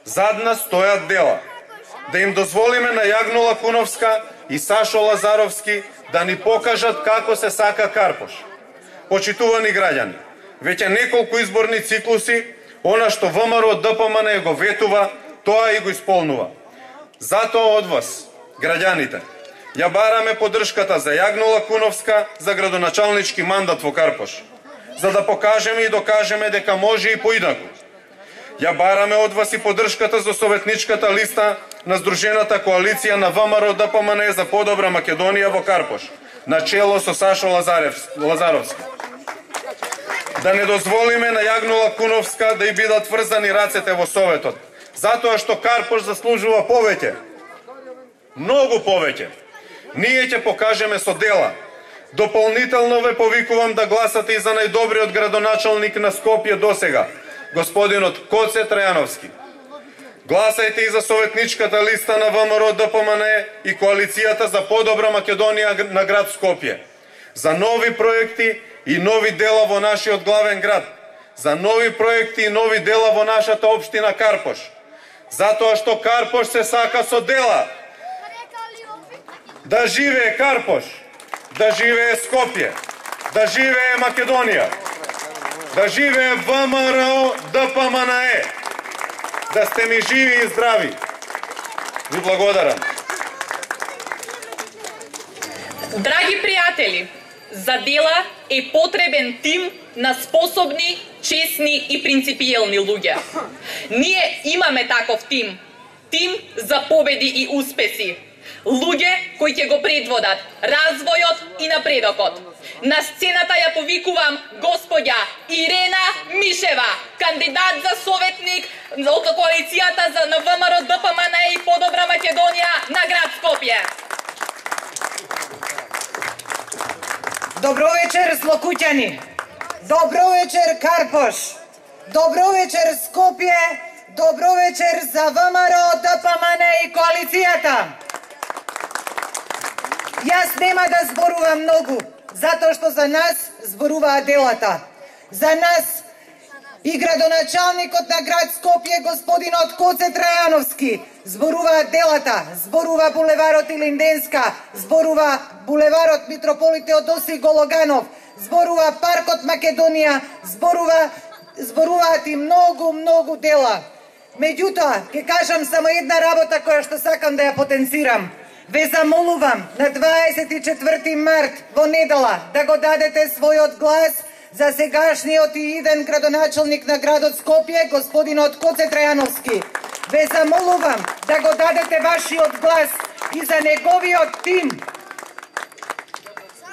Зад нас стојат дела. Да им дозволиме на Јагнула Куновска и Сашо Лазаровски да ни покажат како се сака Карпош. Почитувани граѓани, веќе неколку изборни циклуси, она што ВМРО ДПМН го ветува, тоа и го исполнува. Затоа од вас, граѓаните, ја бараме поддршката за Јагнула Куновска за градоначалнички мандат во Карпош, за да покажеме и докажеме дека може и поинаку. Ја бараме од вас и поддршката за советничката листа на Сдружената коалиција на ВМРО ДПМН за подобра Македонија во Карпош, на чело со Сашо Лазаровски. Да не дозволиме на Јагнула Куновска да и бидат врзани рацете во Советот, затоа што Карпош заслужува повеќе. Многу повеќе. Ние ќе покажеме со дела. Дополнително ве повикувам да гласате и за најдобриот градоначалник на Скопје досега, господинот Коце Трајановски. Гласајте и за советничката листа на ВМРО ДПМН и коалицијата за подобра Македонија на град Скопје. За нови проекти и нови дела во нашиот главен град. За нови проекти и нови дела во нашата општина Карпош. Затоа што Карпош се сака со дела. Да живее Карпош, да живее Скопје, да живее Македонија, да живее ВМРО ДПМН. Да сте ми живи и здрави. Ви благодарам. Драги пријатели, за дела е потребен тим на способни, честни и принципиелни луѓе. Ние имаме таков тим. Тим за победи и успеси. Луѓе кои ќе го предводат развојот и напредокот. На сцената ја повикувам господја Ирена Мишева, кандидат за советник од коалицијата за ВМРО ДПМН и подобра Македонија на град Скопје. Добро вечер, злокуќани. Добро вечер, Карпош. Добро вечер, Скопје. Добро вечер за ВМРО ДПМН и коалицијата. Јас нема да зборувам многу, затоа што за нас зборуваат делата. За нас и градоначалникот на град Скопје, господинот Коце Трајановски, зборуваат делата. Зборува булеварот Илинденска, зборува булеварот Митрополит Теодоси Гологанов, зборува паркот Македонија, зборуваат и многу дела. Меѓутоа, ќе кажам само една работа која што сакам да ја потенцирам. Ве замолувам на 24 март во недела да го дадете својот глас за сегашниот и иден градоначалник на градот Скопје, господинот Коце Трајановски. Ве замолувам да го дадете вашиот глас и за неговиот тим.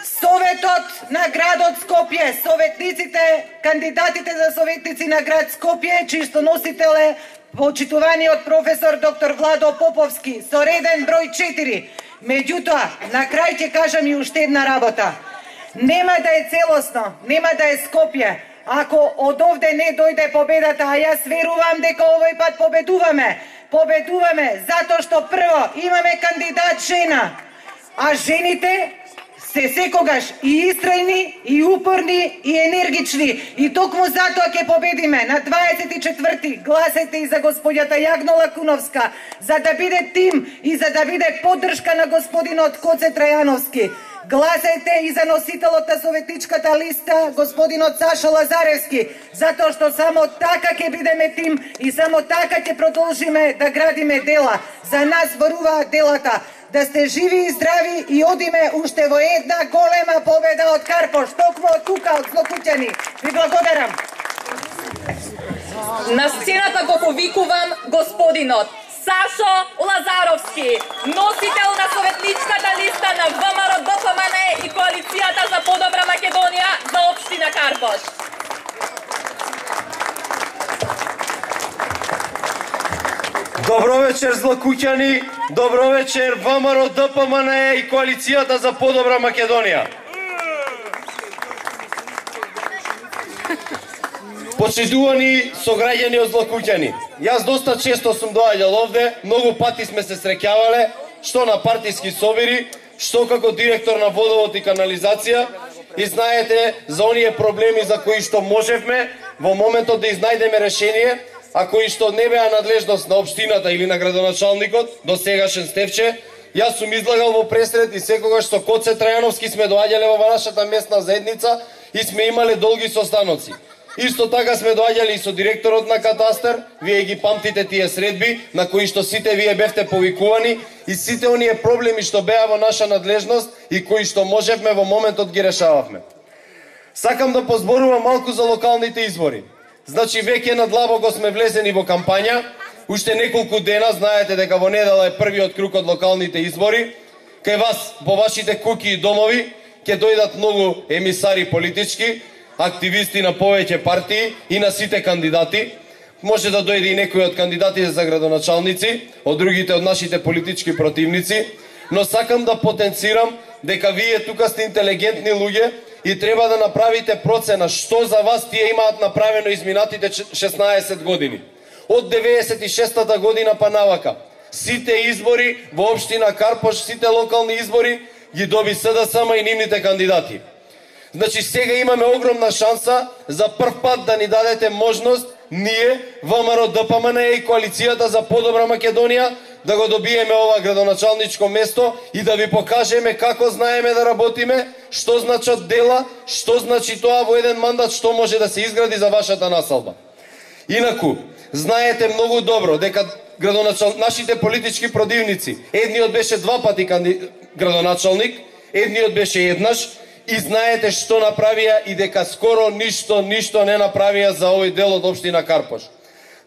Советот на градот Скопје, советниците, кандидатите за советници на град Скопје, чисто носител е почитуваниот професор доктор Владо Поповски, со реден број 4. Меѓутоа, на крај ќе кажам и уште една работа. Нема да е целосно, нема да е Скопје, ако од овде не дојде победата, а јас верувам дека овој пат победуваме. Победуваме затоа што прво имаме кандидат жена, а жените се секогаш и истрајни, и упорни, и енергични. И токму затоа ќе победиме. На 24-ти гласете и за господјата Јагнула Куновска, за да биде тим и за да биде поддршка на господинот Коце Трајановски. Гласајте и за носителот на советничката листа, господинот Сашо Лазаревски, затоа што само така ќе бидеме тим и само така ќе продолжиме да градиме дела. За нас зборуваат делата. Да сте живи и здрави и одиме уште во една голема победа од Карпош, токму од тука, од злокуќани. Ви благодарам. На сцената го повикувам господинот Сашо Лазаровски, носител на советничката листа на ВМРО ДПМН и коалицијата за подобра Македонија за општина Карпош. Добро вечер, злокуќани, добро вечер, ВМРО ДПМН и коалицијата за подобра Македонија. Почитувани сограѓани од злокуќани, јас доста често сум доаѓал овде, многу пати сме се среќавале, што на партиски собири, што како директор на водовод и канализација, и знаете за оние проблеми за кои што можевме во моментот да изнајдеме решение, а кои што не беа надлежност на општината или на градоначалникот, до сегашен Стефче, јас сум излагал во пресред и секогаш со Коце Трајановски сме доаѓале во нашата местна заедница и сме имале долги состаноци. Исто така сме доаѓали и со директорот на катастар, вие ги памтите тие средби на кои што сите вие бевте повикувани и сите оние проблеми што беа во наша надлежност и кои што можевме во моментот ги решававме. Сакам да позборувам малку за локалните избори. Значи веќе надлабоко сме влезени во кампања, уште неколку дена, знаете дека во недела е првиот круг од локалните избори, кај вас, по вашите куки и домови, ќе дојдат многу емисари политички, активисти на повеќе партии и на сите кандидати. Може да дојде и некој од кандидатите за градоначалници, од другите од нашите политички противници, но сакам да потенцирам дека вие тука сте интелигентни луѓе и треба да направите процена што за вас тие имаат направено изминатите 16 години. Од 96-та година па навака. Сите избори во општина Карпош, сите локални избори ги доби СДСМ и нивните кандидати. Значи сега имаме огромна шанса за прв пат да ни дадете можност ние, ВМРО ДПМН и коалицијата за подобра Македонија да го добиеме ова градоначалничко место и да ви покажеме како знаеме да работиме, што значат дела, што значи тоа во еден мандат, што може да се изгради за вашата населба. Инаку, знаете многу добро дека нашите политички противници, едниот беше два пати градоначалник, едниот беше еднаш, и знаете што направија и дека скоро ништо не направија за овој дел од општина Карпош.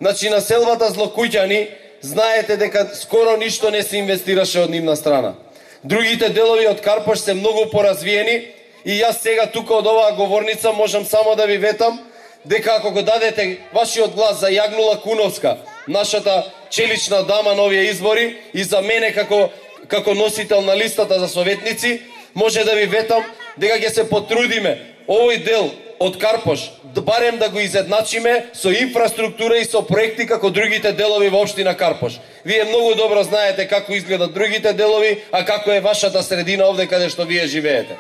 Значи населбата Злокуќани, знаете дека скоро ништо не се инвестираше од нивна страна. Другите делови од Карпош се многу поразвиени и јас сега тука од оваа говорница можам само да ви ветам дека ако го дадете вашиот глас за Јагнула Куновска, нашата челична дама на овие избори и за мене како носител на листата за советници, може да ви ветам дека ќе се потрудиме овој дел од Карпош барем да го изедначиме со инфраструктура и со проекти како другите делови во општина Карпош. Вие многу добро знаете како изгледат другите делови, а како е вашата средина овде каде што вие живеете.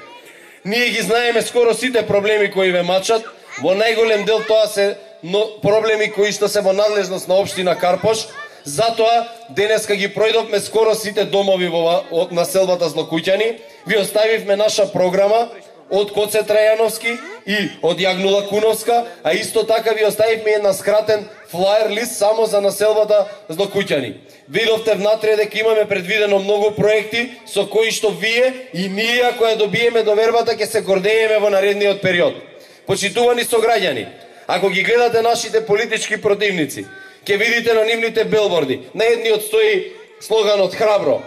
Ние ги знаеме скоро сите проблеми кои ве мачат, во најголем дел тоа се проблеми кои што се во надлежност на општина Карпош. Затоа денеска ги пројдовме скоро сите домови од населбата Злокуќани. Ви оставивме наша програма од Коце Трајановски и од Јагнула Куновска, а исто така ви оставивме една скратен флаер лист само за населбата Злокуќани. Видовте внатре дека имаме предвидено многу проекти со кои што вие и ние, ако ја добиеме довербата, ќе се гордееме во наредниот период. Почитувани сограѓани, ако ги гледате нашите политички противници, ќе видите на нивните билборди. На едниот стои слоганот храбро.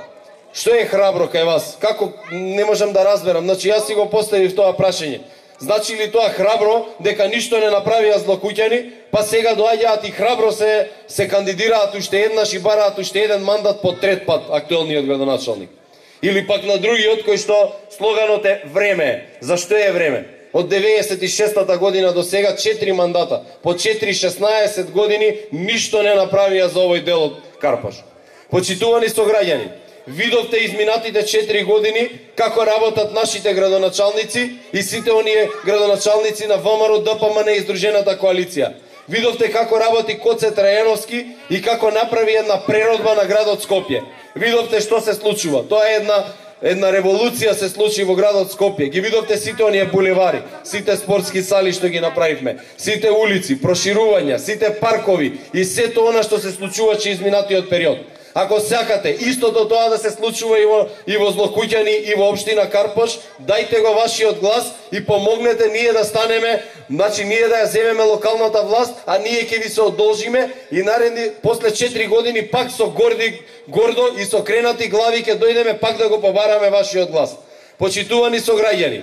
Што е храбро кај вас? Како не можам да разберам. Значи јас си го поставив тоа прашање. Значи ли тоа храбро дека ништо не направија Злокуќани, па сега доаѓаат и храбро се кандидираат уште еднаш и бараат уште еден мандат по трет пат актуелниот градоначалник? Или пак на другиот кој што слоганот е време. Зашто е време? Од 96-та година до сега 4 мандата, по 4-16 години ништо не направија за овој дел од Карпош. Почитувани сограѓани, видовте изминатите 4 години како работат нашите градоначалници и сите оние градоначалници на ВМРО, ДПМН и Издружената коалиција. Видовте како работи Коце Трајановски и како направи една преродба на градот Скопје. Видовте што се случува. Тоа е една револуција се случи во градот Скопје. Ги видовте сите оние булевари, сите спортски сали што ги направивме, сите улици, проширувања, сите паркови и сето она што се случуваше изминатиот период. Ако сакате истото тоа да се случува и во Злокуќани и во општина Карпош, дајте го вашиот глас и помогнете ние да станеме, значи ние да ја земеме локалната власт, а ние ќе ви се одолжиме и наредни после 4 години пак со гордо и со кренати глави ќе дојдеме пак да го побараме вашиот глас. Почитувани сограѓани,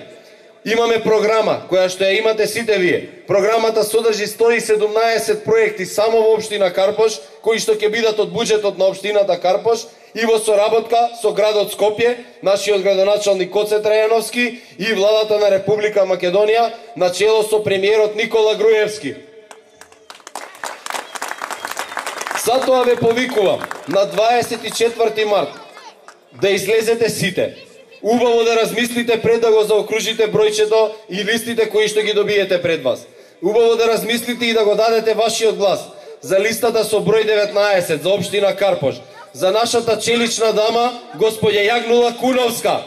имаме програма која што ја имате сите вие. Програмата содржи 117 проекти само во општина Карпош, кои што ќе бидат од буџетот на општината Карпош и во соработка со градот Скопје, нашиот градоначалник Коце Трајановски и владата на Република Македонија на чело со премиерот Никола Груевски. Затоа ве повикувам на 24 март да излезете сите. Убаво да размислите пред да го заокружите бројчето и листите кои што ги добиете пред вас. Убаво да размислите и да го дадете вашиот глас. за листата со број 19 за општина Карпош, за нашата челична дама, господја Јагнула Куновска.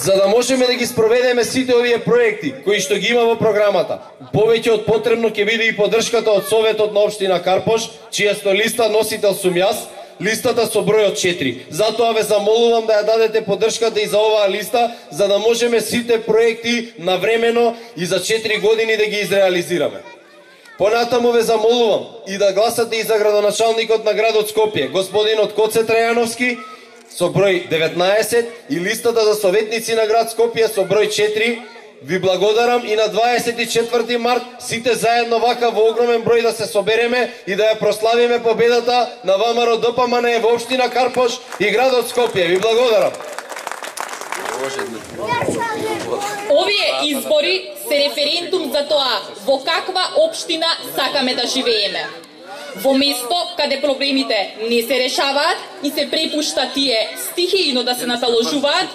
За да можеме да ги спроведеме сите овие проекти кои што ги има во програмата, повеќе од потребно ќе биде и поддршката од Советот на општина Карпош, чијата листа носител сум јас, листата со бројот 4. Затоа ве замолувам да ја дадете поддршката и за оваа листа, за да можеме сите проекти навремено и за 4 години да ги изреализираме. Понатаму ве замолувам и да гласате и за градоначалникот на градот Скопје, господинот Коце Трајановски, со број 19 и листата за советници на град Скопје со број 4. Ви благодарам и на 24 март сите заедно вака во огромен број да се собереме и да ја прославиме победата на ВМРО ДПМН во општина Карпош и градот Скопје. Ви благодарам. Овие избори се референдум за тоа во каква општина сакаме да живееме. Во место каде проблемите не се решаваат и се препушта тие стихијно да се наталожуваат,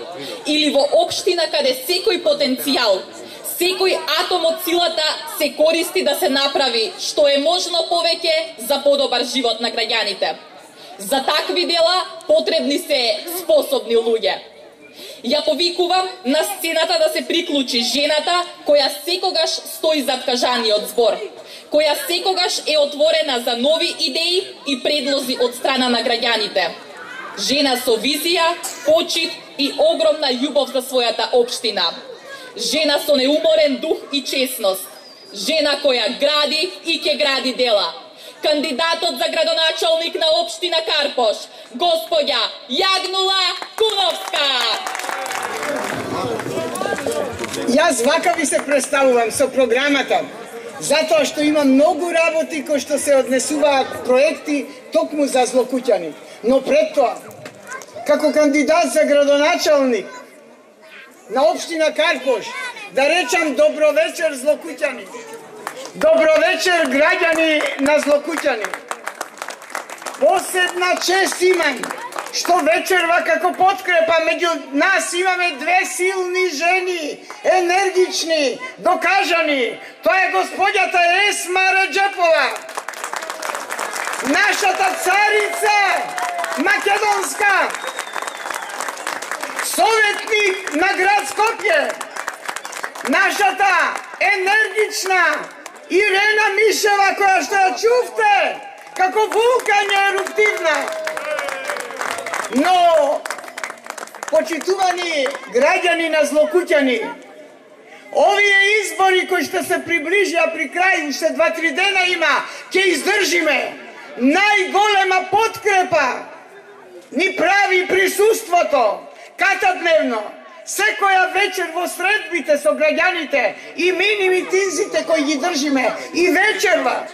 или во општина каде секој потенцијал, секој атом од силата се користи да се направи што е можно повеќе за подобар живот на граѓаните. За такви дела потребни се способни луѓе. Ја повикувам на сцената да се приклучи жената која секогаш стои зад кажаниот збор, која секогаш е отворена за нови идеи и предлози од страна на граѓаните. Жена со визија, почит и огромна љубов за својата општина. Жена со неуморен дух и честност. Жена која гради и ќе гради дела. Кандидатот за градоначалник на општина Карпош, господја Јагнула Куновска. Јас вака ви се представувам со програмата, затоа што има многу работи кои што се однесуваат проекти токму за злокуќани. Но пред тоа, како кандидат за градоначалник на општина Карпош, да речам добро вечер злокуќани. Добро вечер граѓани на Злокуќани. Посебна чест имам што вечерва како подкрепа меѓу нас имаме две силни жени, енергични, докажани. Тоа е господјата Есма Раџепова, нашата царица македонска, советник на град Скопје, нашата енергична Ирена Мишева, која што ја чувте, како вулкан е еруптивна. Но, почитувани граѓани на Злокуќани, овие избори кои што се приближија при крај, уште 2-3 дена има, ќе издржиме. Најголема подкрепа ни прави присуството, катадневно, секоја вечер во средбите со граѓаните и мини-митинзите кои ги држиме и вечерва.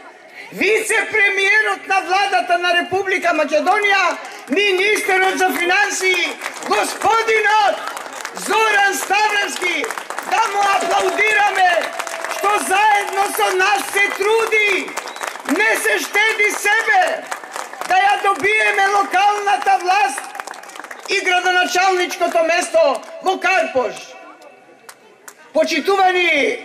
Вице-премиерот на владата на Република Македонија, министерот за финансии, господинот Зоран Ставревски, да му аплаудираме што заедно со нас се труди, не се штеди себе, да ја добиеме локалната власт и градоначалничкото место во Карпош. Почитувани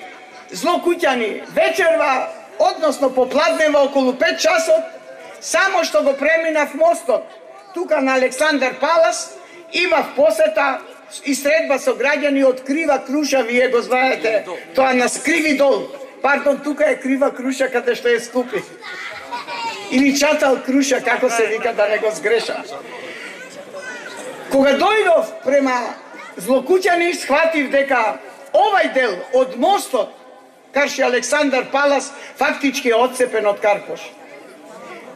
Злокуќани, вечерва, односно попладнева околу 5 часот, само што го преминав мостот, тука на Александар Палас, имав посета и средба со граѓани од Крива Круша, вие го знаете, тоа на Скриви дол. Пардон, тука е Крива Круша, каде што е Скупи. Или Чатал Круша, како се вика, да не го сгрешам. Кога дојдов према Злокуќани, схватив дека овај дел од мостот Карши Александар Палас фактички е одцепен од Карпош.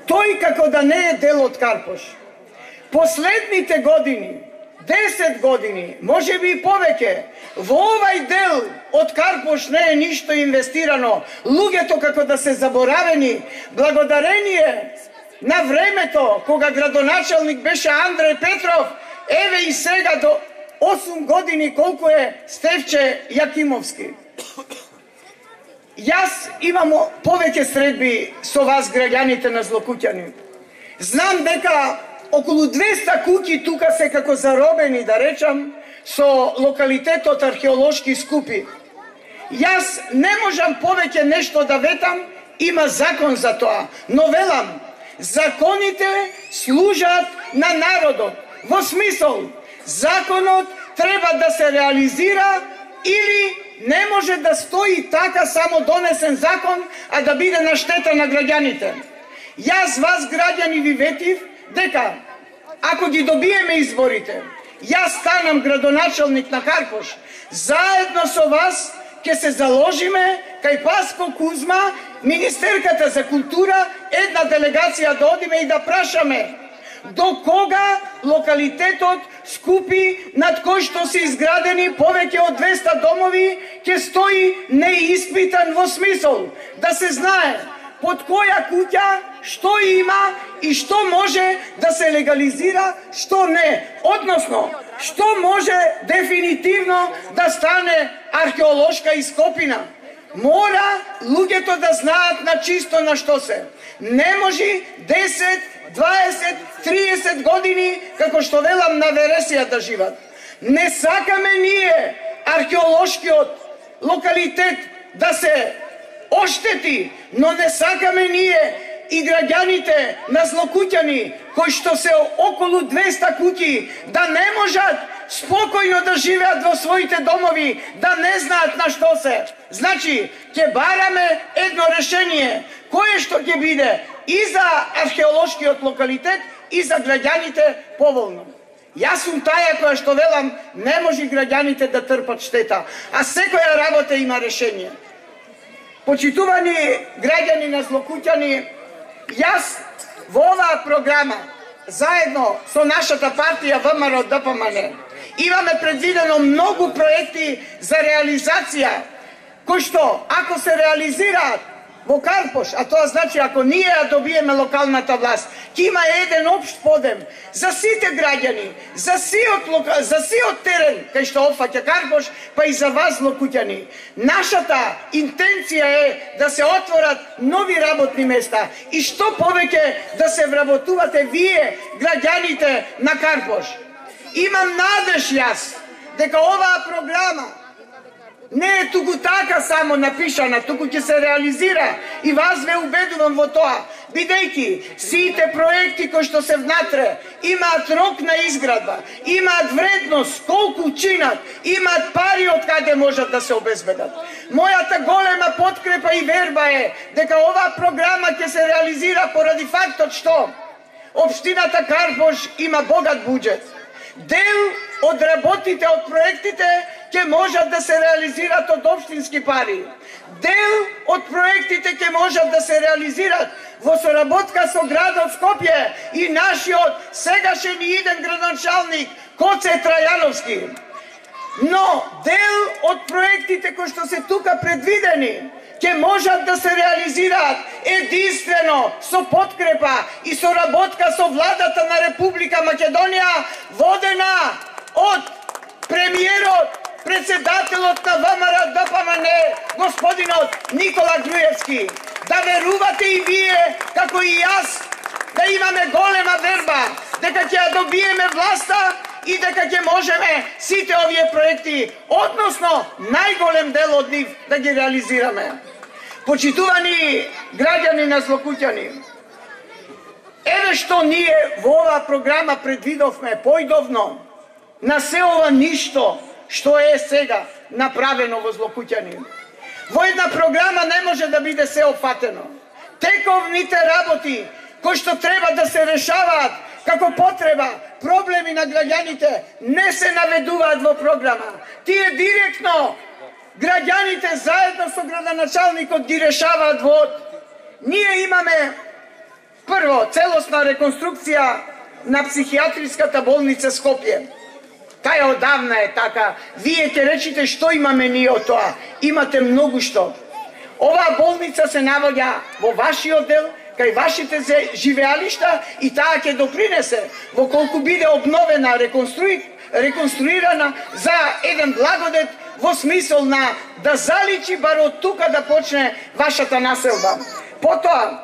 Тој како да не е дел од Карпош. Последните години, 10 години, може би и повеќе, во овај дел од Карпош не е ништо инвестирано. Луѓето како да се заборавени, благодарение на времето кога градоначалник беше Андреј Петров, еве и сега до 8 години колку е Стефче Јакимовски. Јас имам повеќе средби со вас, граѓаните на Злокуќани. Знам дека околу 200 куќи тука се како заробени, да речам, со локалитетот археолошки Скупи. Јас не можам повеќе нешто да ветам, има закон за тоа, но велам, законите служат на народот. Во смисол, законот треба да се реализира или не може да стои така само донесен закон, а да биде на штета на граѓаните. Јас вас, граѓани, ви ветив дека ако ги добиеме изборите, јас станам градоначалник на Карпош, заедно со вас ќе се заложиме кај Паско Кузма, Министерката за култура, една делегација да одиме и да прашаме до кога локалитетот скупи над кој што се изградени повеќе од 200 домови ќе стои неиспитан, во смисол да се знае под која куќа што има и што може да се легализира, што не. Односно, што може дефинитивно да стане археолошка ископина. Мора луѓето да знаат на чисто на што се. Не може 10, 20, 30 години, како што велам, на вересија да живат. Не сакаме ние археолошкиот локалитет да се оштети, но не сакаме ние и граѓаните на Злокуќани, кои што се околу 200 куќи, да не можат спокојно да живеат во своите домови, да не знаат на што се. Значи, ќе бараме едно решение, кое што ќе биде и за археолошкиот локалитет, и за граѓаните поволно. Јас сум таја која што велам, не може граѓаните да трпат штета, а секоја работа има решение. Почитувани граѓани на Злокуќани, јас во оваа програма, заедно со нашата партија ВМРО ДПМН, имаме предвидено многу проекти за реализација, кои што, ако се реализираат во Карпош, а тоа значи ако ние ја добиеме локалната власт, ќе има еден општ подем за сите граѓани, за сиот терен кај што опфаќа Карпош, па и за вас, Злокуќани. Нашата интенција е да се отворат нови работни места и што повеќе да се вработувате вие, граѓаните на Карпош. Имам надеж јас дека оваа програма не е туку така само напишана, туку ќе се реализира и вас ве убедувам во тоа, бидејќи сите проекти кои што се внатре имаат рок на изградба, имаат вредност, колку чинат, имаат пари од каде можат да се обезбедат. Мојата голема подкрепа и верба е дека оваа програма ќе се реализира поради фактот што општината Карпош има богат буџет. Дел од работите, од проектите ќе можат да се реализират од општински пари. Дел од проектите ќе можат да се реализират во соработка со градот Скопје и нашиот сегашен и иден градоначалник Коце Трајановски. Но дел од проектите кои што се тука предвидени ќе можат да се реализираат единствено со подкрепа и соработка со владата на Република Македонија, водена од премиерот, председателот на ВМРО ДПМН, господинот Никола Груевски. Да верувате и вие, како и јас, да имаме голема верба, дека ќе ја добиеме власта и дека ќе можеме сите овие проекти, односно најголем дел од нив, да ги реализираме. Почитувани граѓани на Злокуќани, еве што ние во оваа програма предвидовме поидовно на се ова ништо што е сега направено во Злокуќани. Во една програма не може да биде се опфатено. Тековните работи кои што треба да се решаваат како потреба, проблеми на граѓаните не се наведуваат во програма. Тие директно граѓаните заедно со градоначалникот ги решаваат во од. Ние имаме прво целосна реконструкција на психијатриската болница Скопје. Таја одавна е така. Вие ќе речите што имаме ние од тоа. Имате многу што. Оваа болница се наоѓа во вашиот дел, кај вашите живеалишта и таа ќе допринесе во колку биде обновена, реконструирана за еден благодет во смисол на да заличи бар од тука да почне вашата населба. Потоа,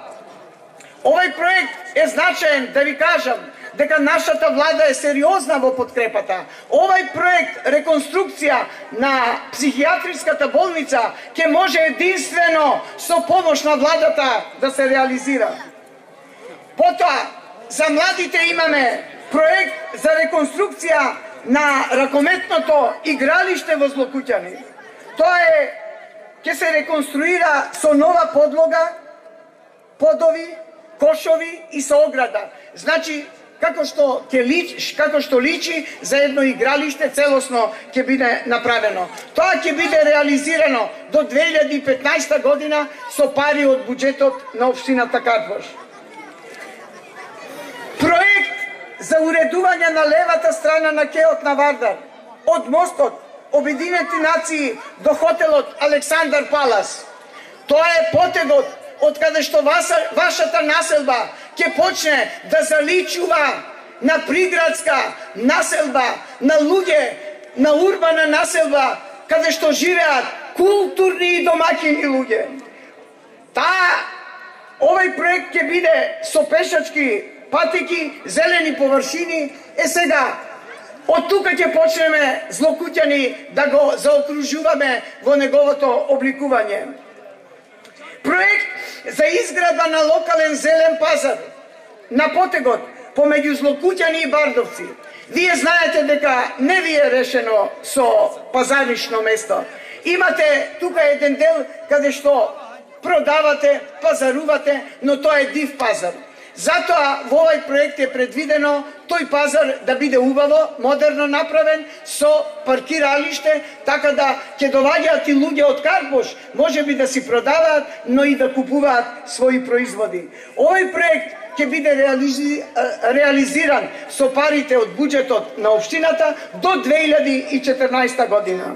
овој проект е значаен, да ви кажам, дека нашата влада е сериозна во подкрепата. Овај проект реконструкција на психијатриската болница ќе може единствено со помош на владата да се реализира. Потоа, за младите имаме проект за реконструкција на ракометното игралиште во Злокуќани. Тоа ќе се реконструира со нова подлога, подови, кошови и со ограда. Значи, како што личи за едно игралиште, целосно ќе биде направено. Тоа ќе биде реализирано до 2015 година со пари од буџетот на општината Карпош. Проект за уредување на левата страна на кеот на Вардар, од мостот Обединети нации до хотелот Александар Палас. Тоа е потегот од каде што вашата населба ќе почне да заличува на приградска населба, на луѓе, на урбана населба, каде што живеат културни и домаќини луѓе. Овај проект ќе биде со пешачки патеки, зелени површини. Сега, од тука ќе почнеме Злокуќани да го заокружуваме во неговото обликување. Проект за изградба на локален зелен пазар на потегот помеѓу Злокуќани и Бардовци. Вие знаете дека не ви е решено со пазаришно место. Имате тука еден дел каде што продавате, пазарувате, но тоа е див пазар. Затоа во овај проект е предвидено тој пазар да биде убаво, модерно направен, со паркиралиште, така да ќе доваѓаат и луѓе од Карпош, може би да си продаваат, но и да купуваат своји производи. Овај проект ќе биде реализиран со парите од буџетот на општината до 2014 година.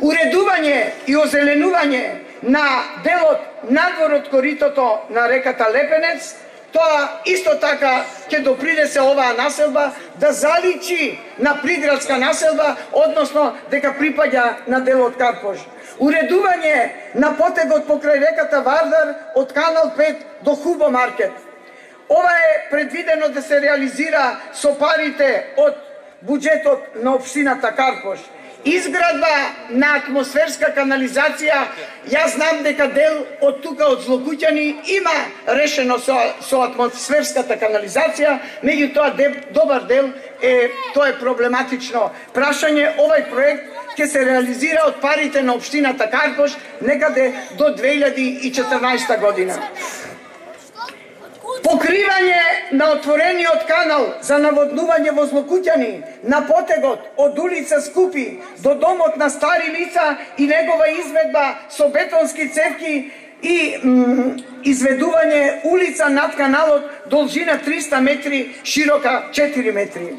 Уредување и озеленување на делот надвор од коритото на реката Лепенец, тоа исто така ќе допринесе оваа населба да заличи на приградска населба, односно дека припаѓа на делот Карпош. Уредување на потегот покрај реката Вардар од Канал 5 до Хубо маркет. Ова е предвидено да се реализира со парите од буџетот на општината Карпош. Изградба на атмосферска канализација, јас знам дека дел од тука од Злокуќани има решено со атмосферската канализација, меѓутоа добар дел тоа е проблематично прашање. Овај проект ќе се реализира од парите на општината Карпош некаде до 2014 година. Покривање на отворениот канал за наводнување во Злокуќани на потегот од улица Скупи до домот на стари лица и негова изведба со бетонски цевки и изведување улица над каналот должина 300 метри, широка 4 метри.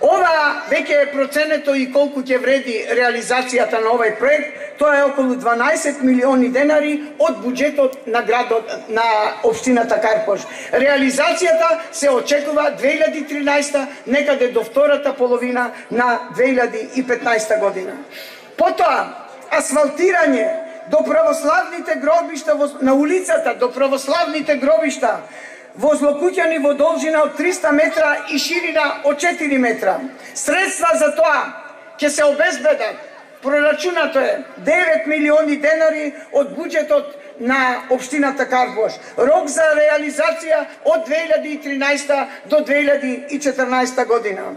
Ова веќе е проценето и колку ќе вреди реализацијата на овај проект. Тоа е околу 12 милиони денари од буџетот на градот на општината Карпош. Реализацијата се очекува 2013, некаде до втората половина на 2015 година. Потоа, асфалтирање до православните гробишта на улицата, до православните гробишта во Злокуќани во должина од 300 метра и ширина од 4 метра. Средства за тоа ќе се обезбедат. Прорачунато е 9 милиони денари од буџетот на општината Карпош. Рок за реализација од 2013 до 2014 година.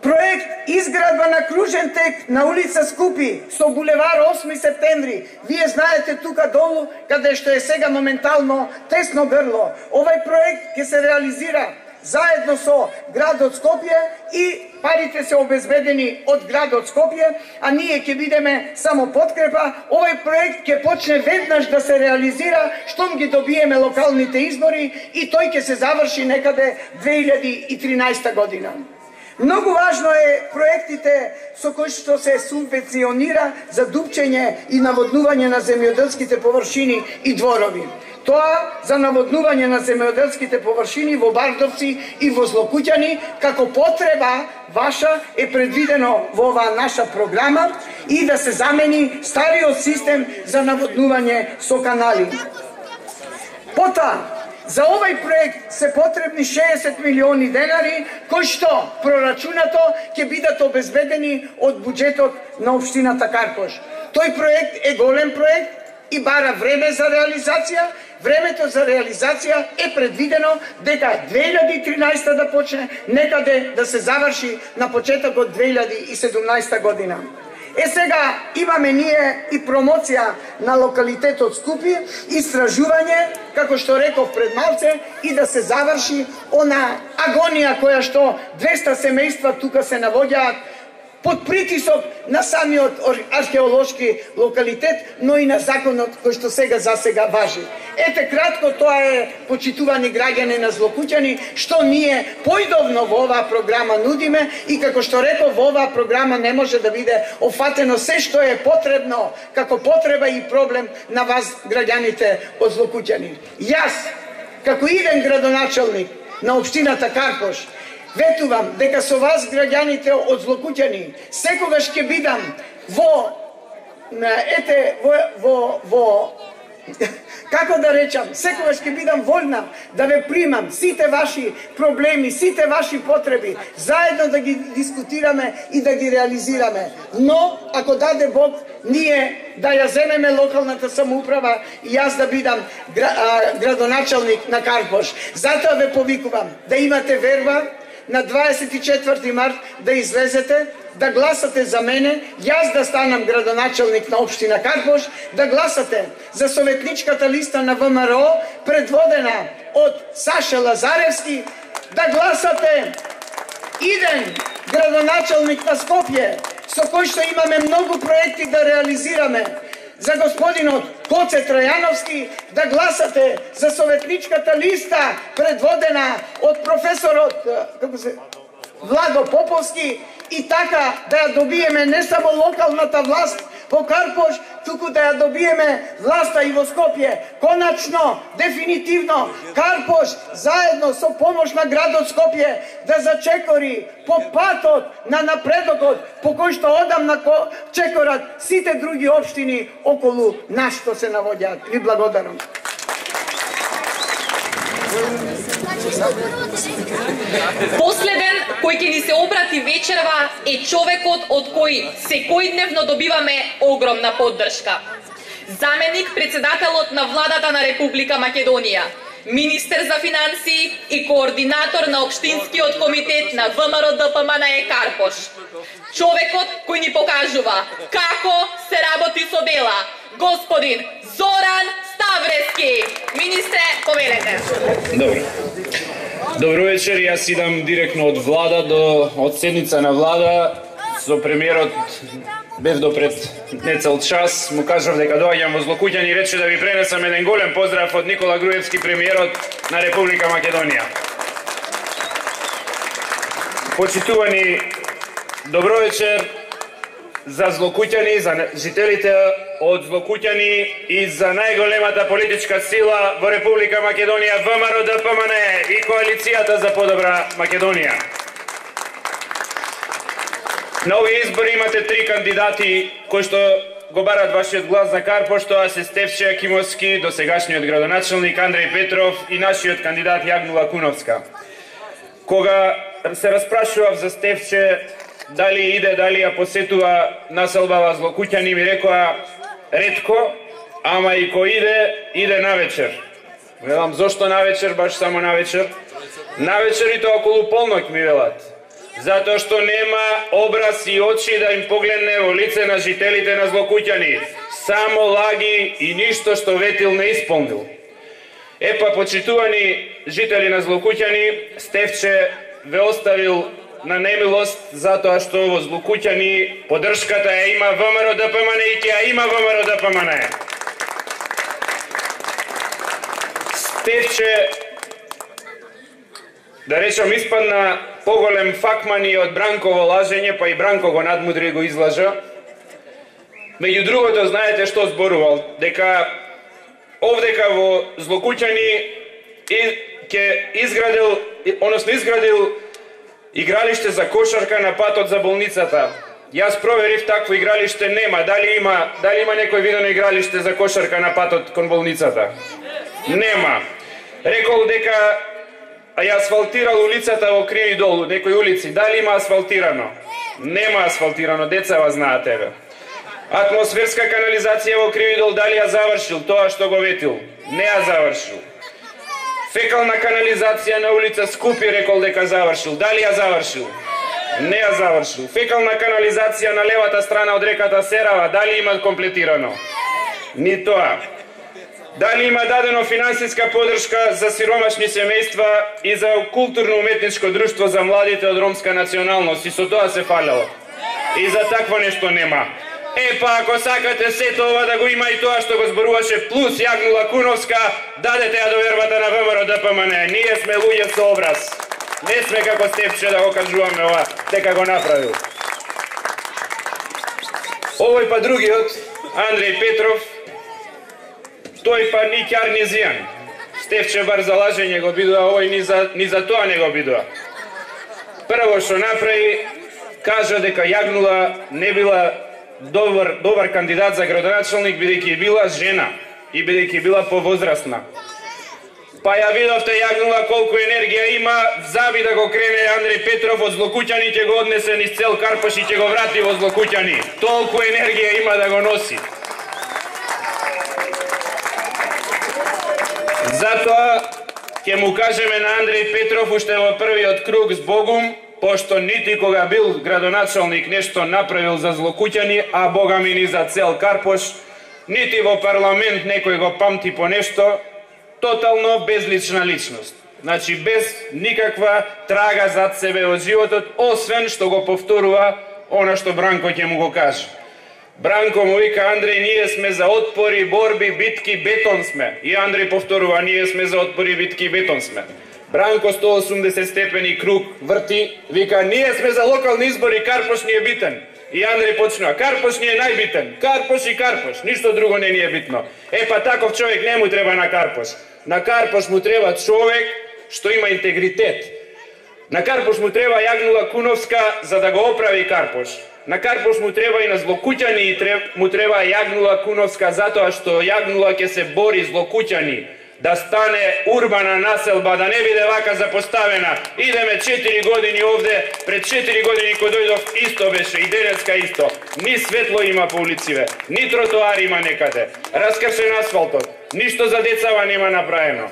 Проект изградба на кружен тек на улица Скупи со булевар 8 септември. Вие знаете тука долу, каде што е сега моментално тесно грло. Овај проект ќе се реализира заедно со градот Скопје и парите се обезбедени од градот Скопје, а ние ќе бидеме само подкрепа. Овај проект ќе почне веднаш да се реализира штом ги добиеме локалните избори и тој ќе се заврши некаде 2013 година. Многу важно е проектите со кои што се субвенционира за дупчење и наводнување на земјоделските површини и дворови. Тоа за наводнување на земјоделските површини во Бардовци и во Злокуќани како потреба ваша е предвидено во оваа наша програма и да се замени стариот систем за наводнување со канали. Потоа, За овај проект се потребни 60 милиони денари, кои што прорачунато ќе бидат обезбедени од буџетот на општината Карпош. Тој проект е голем проект и бара време за реализација. Времето за реализација е предвидено дека 2013 да почне, некаде да се заврши на почетокот 2017 година. Сега имаме ние и промоција на локалитетот Скупје, истражување, како што реков пред малце, и да се заврши она агонија која што 200 семејства тука се навоѓаат под притисок на самиот археолошки локалитет, но и на законот кој што засега важи. Ете кратко, тоа е, почитувани граѓани на Злокуќани, што ние поидовно во оваа програма нудиме и како што реков, во оваа програма не може да биде офатено се што е потребно, како потреба и проблем на вас граѓаните од Злокуќани. Јас, како иден градоначалник на општината Карпош, ветувам дека со вас граѓаните од Злокуќани секогаш ќе бидам како да речам, секогаш ќе бидам воljна да ве примам сите ваши проблеми, сите ваши потреби, заедно да ги дискутираме и да ги реализираме. Но, ако даде Бог, ние да ја земеме локалната самоуправа и јас да бидам градоначалник на Карпош. Затоа ве повикувам да имате верба на 24 март да излезете, да гласате за мене, јас да станам градоначалник на општина Карпош, да гласате за советничката листа на ВМРО, предводена од Саша Лазаревски, да гласате иден градоначалник на Скопје, со кој што имаме многу проекти да реализираме, за господинот Коце Трајановски, да гласате за советничката листа предводена од професорот Владо Поповски и така да ја добиеме не само локалната власт во Карпош, туку да ја добиеме власта и во Скопје. Коначно, дефинитивно, Карпош заедно со помош на градот Скопје да зачекори по патот на напредокот по кој што одамна чекорат сите други општини околу нас што се навоѓаат. Ви благодарам. Последен кој ќе ни се обрати вечерва е човекот од кој секојдневно добиваме огромна поддршка. Заменик председателот на владата на Република Македонија, министер за финансии и координатор на општинскиот комитет на ВМРО ДПМНЕ Карпош. Човекот кој ни покажува како се работи со дела, господин Зоран Ставрески. Министре, повелете. Добро. Добро вечер, јас идам директно од влада од седница на влада. Со премиерот бев до пред нецел час, му кажав дека доаѓам во Злокуќани и рече да ви пренесам еден голем поздрав од Никола Груевски, премиерот на Република Македонија. Почитувани, добро вечер за Злокуќани, за жителите од Злокуќани и за најголемата политичка сила во Република Македонија, ВМРО ДПМНЕ и Коалицијата за подобра Македонија. На овие избори имате 3 кандидати кои што го барат вашиот глас за Карпош, тоа се Стефче Акимовски, досегашниот градоначалник Андреј Петров и нашиот кандидат Јагнула Куновска. Кога се распрашував за Стефче, дали иде, дали ја посетува населбава Злокуќани, ми рекоа ретко, ама и кој иде, иде навечер. Велам, зошто навечер, баш само навечер? Навечер и тоа околу полноќ ми велат. Затоа што нема образ и очи да им погледне во лице на жителите на Злокуќани. Само лаги и ништо што ветил не исполнил. Епа, почитувани жители на Злокуќани, Стефче ве оставил на немилост затоа што во Злокуќани поддршката ја има ВМРО ДПМНЕ и ќе ја има ВМРО ДПМНЕ. Стефче, да речам, испадна поголем факман и од Бранково лажење, па и Бранко го надмудри и го излажа. Меѓу другото, знаете што зборувал, дека овдека во Злокуќани ќе изградил игралиште за кошарка на патот за болницата. Јас проверив, такво игралиште нема. Дали има некој видено игралиште за кошарка на патот кон болницата? Нема. Рекол дека ја асфалтирал улицата во Криви дол, некои улици. Дали има асфалтирано? Нема асфалтирано, децава знаат тебе. Атмосферска канализација во Криви дол, дали ја завршил тоа што го ветил? Не ја завршил. Фекална канализација на улица Скупи, рекол дека завршил. Дали ја завршил? Не ја завршил. Фекална канализација на левата страна од реката Серава, дали има комплетирано? Ни тоа. Дали има дадено финансиска подршка за сиромашни семејства и за културно-уметничко друштво за младите од ромска националност, и со тоа се фалело. И за такво нешто нема. Па ако сакате сето ова да го има и тоа што го зборуваше плюс Јагнула Куновска, дадете ја довербата на ВМРО ДПМН. Ние сме луѓе со образ. Не сме како Стефче да го кажуваме ова, дека го направил. Овој па другиот, Андреј Петров, тој па ни ќар ни зијан. Стефче бар за лажење го бидува, овој ни за тоа не го бидува. Прво што направи, кажа дека Јагнула не била добар кандидат за градоначалник бидејќи била жена и бидејќи била повозрастна. Па ја видовте Јагнула колку енергија има, заби да го крене Андреј Петров од Злокуќани, ќе го однесе низ цел Карпош и ќе го врати во Злокуќани. Толку енергија има да го носи. Затоа ќе му кажеме на Андреј Петров уште во првиот круг збогум, пошто нити кога бил градоначалник нешто направил за Злокуќани, а бога ми ни за цел Карпош, нити во парламент некој го памти по нешто, тотално безлична личност. Значи без никаква трага зад себе во животот, освен што го повторува она што Бранко ќе му го каже. Бранко му вика: Андреј, ние сме за отпори, борби, битки, бетон сме. И Андреј повторува: ние сме за отпори, битки, бетон сме. Бранко 180 степени круг врти, вика: ние сме за локални избори, Карпош ни е битен. И Андреј почнува: Карпош ни е најбитен. Карпош и Карпош, ништо друго не ни е битно. Па таков човек не му треба на Карпош. На Карпош му треба човек што има интегритет. На Карпош му треба Јагнула Куновска за да го оправи Карпош. На Карпош му треба и на Злокуќани му треба Јагнула Куновска затоа што Јагнула ќе се бори Злокуќани да стане урбана населба, да не биде вака запоставена. Идеме 4 години овде, пред 4 години кој дојдов исто беше и денеска исто. Ни светло има по улициве, ни тротоари има некаде, раскршен асфалтот, ништо за децава нема направено.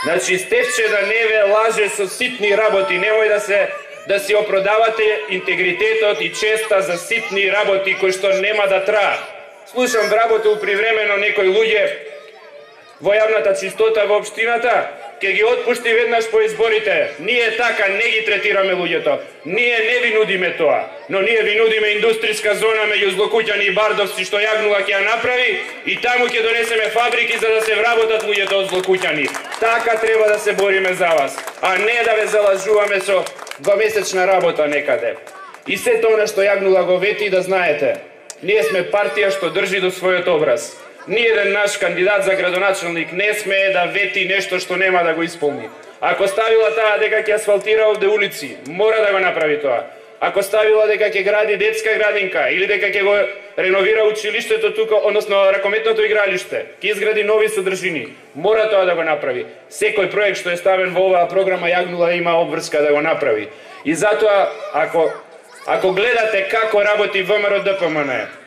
Значи Стефче да не ве лаже со ситни работи, немој да си опродавате интегритетот и честа за ситни работи кои што нема да траат. Слушам, вработил привремено некои луѓе во јавната чистота во општината, ќе ги отпушти веднаш по изборите. Ние така не ги третираме луѓето. Ние не ви нудиме тоа, но ние ви нудиме индустријска зона меѓу Злокуќани и Бардовци што Јагнула ќе ја направи и таму ќе донесеме фабрики за да се вработат луѓето од Злокуќани. Така треба да се бориме за вас, а не да ве залажуваме со двомесечна работа некаде. И сето она што Јагнула го вети, да знаете, ние сме партија што држи до својот образ. Ниеден наш кандидат за градоначалник не смее да вети нешто што нема да го исполни. Ако ставила таа дека ќе асфалтира овде улици, мора да го направи тоа. Ако ставила дека ќе гради детска градинка или дека ќе го реновира училиштето тука, односно ракометното игралиште, ќе изгради нови содржини, мора тоа да го направи. Секој проект што е ставен во оваа програма Јагнула има обврска да го направи. И затоа, ако гледате како работи ВМРО ДПМН,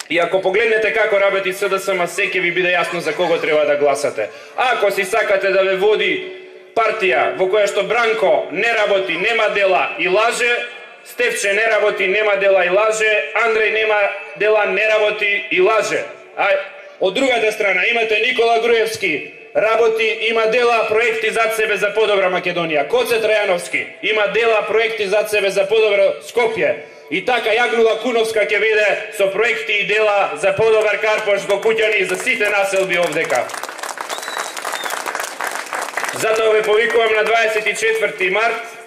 и ако погледнете како работи СДСМ, се ќе ви биде јасно за кого треба да гласате. Ако си сакате да ве води партија во која што Бранко не работи, нема дела и лаже, Стефче не работи, нема дела и лаже, Андреј нема дела, не работи и лаже. А од другата страна имате Никола Груевски, работи, има дела, проекти зад себе за подобра Македонија. Коце Трајановски има дела, проекти зад себе за подобро Скопје. И така Јагнула Куновска ќе биде со проекти и дела за подобар Карпош, Злокуќани и за сите населби овдека. Затоа ве повикувам на 24 март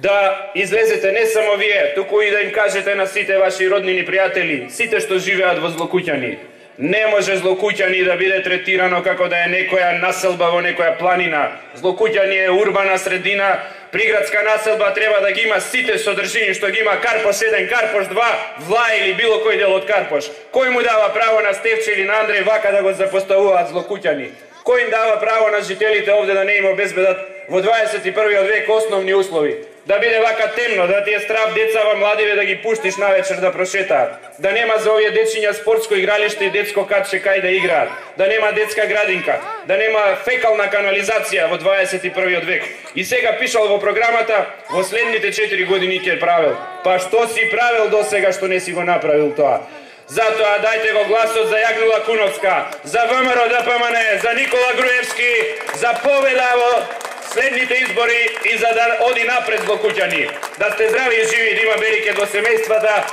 да излезете не само вие, туку и да им кажете на сите ваши роднини пријатели, сите што живеат во Злокуќани. Не може Злокуќани да биде третирано како да е некоја населба во некоја планина. Злокуќани е урбана средина, приградска населба треба да ги има сите содржини што ги има Карпош 1, Карпош 2, Вла или било кој дел од Карпош. Кој му дава право на Стефче или на Андреј вака да го запоставуваат Злокуќани? Кој им дава право на жителите овде да не им обезбедат во 21. век основни услови? Да биде вака темно, да ти е страв децава младиве да ги пуштиш навечер да прошетаат, да нема за овие дечиња спортско игралиште и детско катче кај да играат, да нема детска градинка, да нема фекална канализација во 21. век. И сега пишал во програмата, во следните 4 години ќе правил. Па што си правил до сега што не си го направил тоа? Затоа дајте го гласот за Јагнула Куновска, за ВМРО ДПМН, за Никола Груевски, за победа во следните избори и за да оди напред Злокуќани. Да сте здрави и живи, да има берике до семејствата,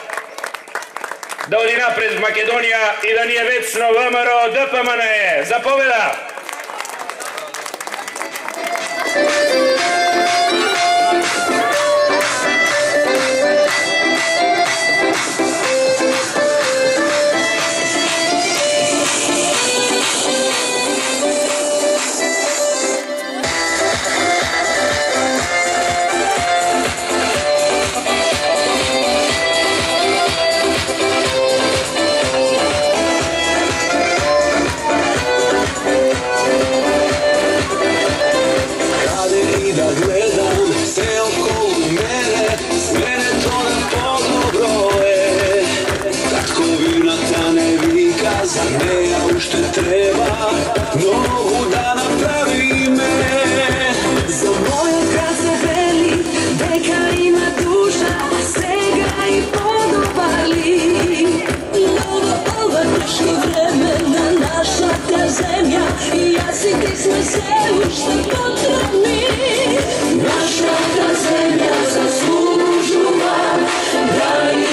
да оди напред в Македонија и да ни е вечно ВМРО ДПМН. За победа! Dragi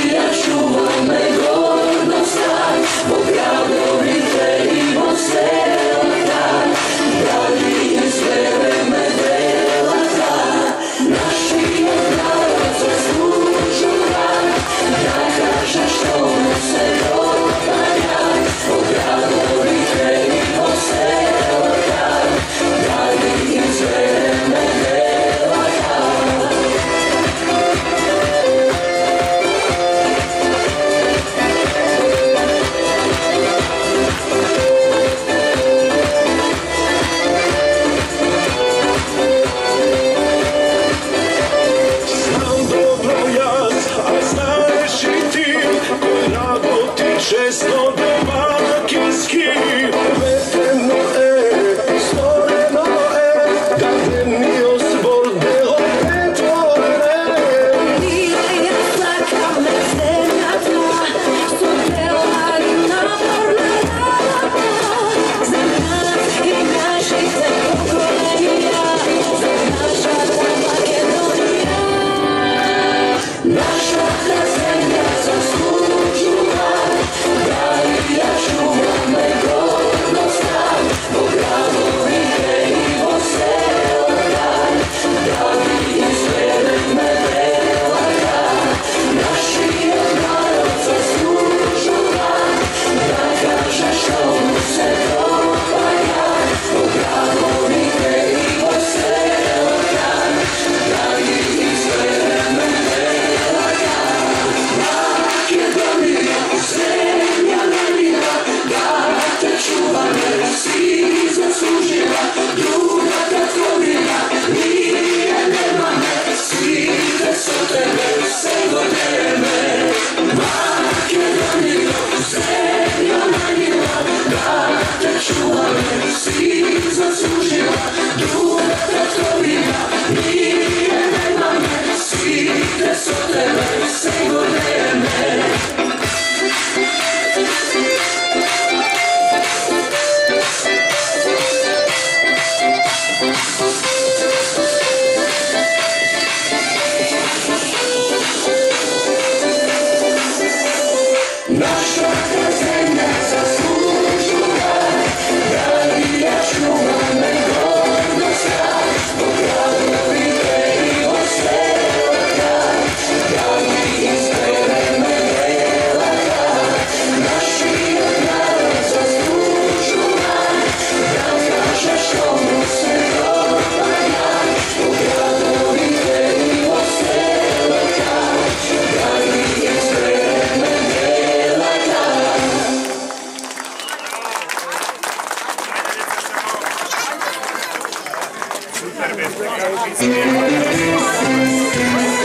Thank you.